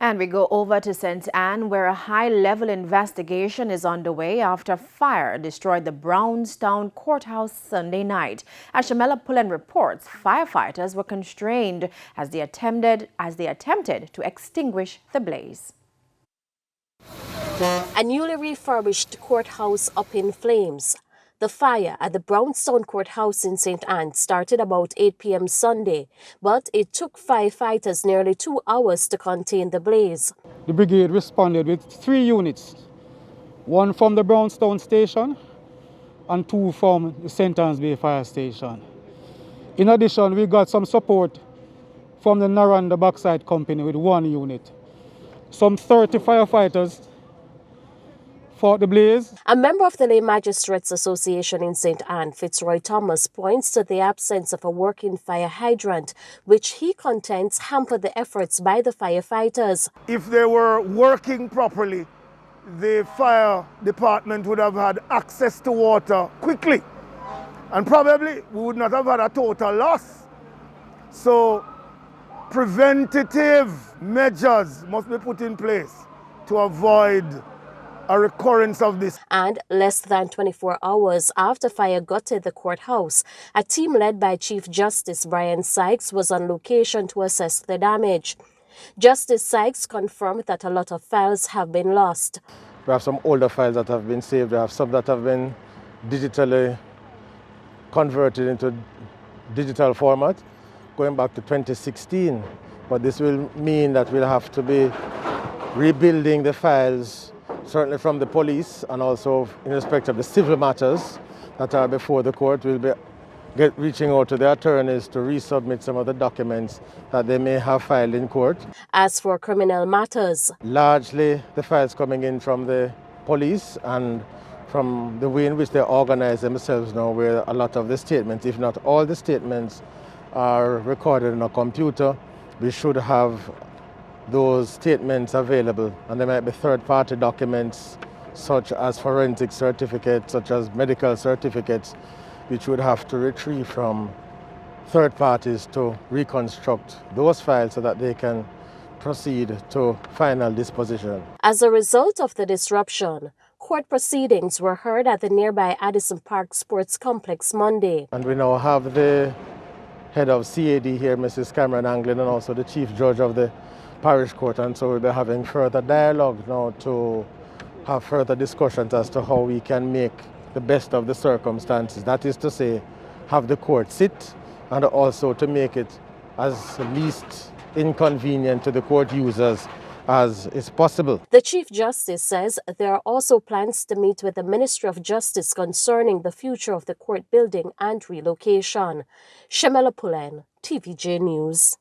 And we go over to St. Anne, where a high-level investigation is underway after fire destroyed the Brownstown Courthouse Sunday night. As Shamela Pullen reports, firefighters were constrained as they attempted to extinguish the blaze. A newly refurbished courthouse up in flames. The fire at the Brownstown Courthouse in St. Anne started about 8 p.m. Sunday, but it took firefighters nearly 2 hours to contain the blaze. The brigade responded with 3 units, 1 from the Brownstown station and 2 from the St. Anne's Bay Fire Station. In addition, we got some support from the Naranda Backside Company with 1 unit. Some 30 firefighters fought the blaze. A member of the Lay Magistrates Association in St. Anne, Fitzroy Thomas, points to the absence of a working fire hydrant, which he contends hampered the efforts by the firefighters. If they were working properly, the fire department would have had access to water quickly, and probably we would not have had a total loss. So preventative measures must be put in place to avoid a recurrence of this. And less than 24 hours after fire gutted the courthouse, a team led by Chief Justice Brian Sykes was on location to assess the damage. Justice Sykes confirmed that a lot of files have been lost. We have some older files that have been saved. We have some that have been digitally converted into digital format going back to 2016. But this will mean that we'll have to be rebuilding the files, certainly from the police, and also in respect of the civil matters that are before the court. We'll be reaching out to the attorneys to resubmit some of the documents that they may have filed in court. As for criminal matters, largely the files coming in from the police and from the way in which they organize themselves now, where a lot of the statements, if not all the statements, are recorded on a computer. We should have those statements available, and there might be third-party documents such as forensic certificates, such as medical certificates, which would have to retrieve from third parties to reconstruct those files so that they can proceed to final disposition. As a result of the disruption, court proceedings were heard at the nearby Addison Park Sports Complex Monday. And we now have the head of CAD here, Mrs. Cameron Anglin, and also the chief judge of the parish court, and so we'll be having further dialogue now to have further discussions as to how we can make the best of the circumstances. That is to say, have the court sit, and also to make it as least inconvenient to the court users as is possible. The Chief Justice says there are also plans to meet with the Ministry of Justice concerning the future of the court building and relocation. Shamela Pullen, TVJ News.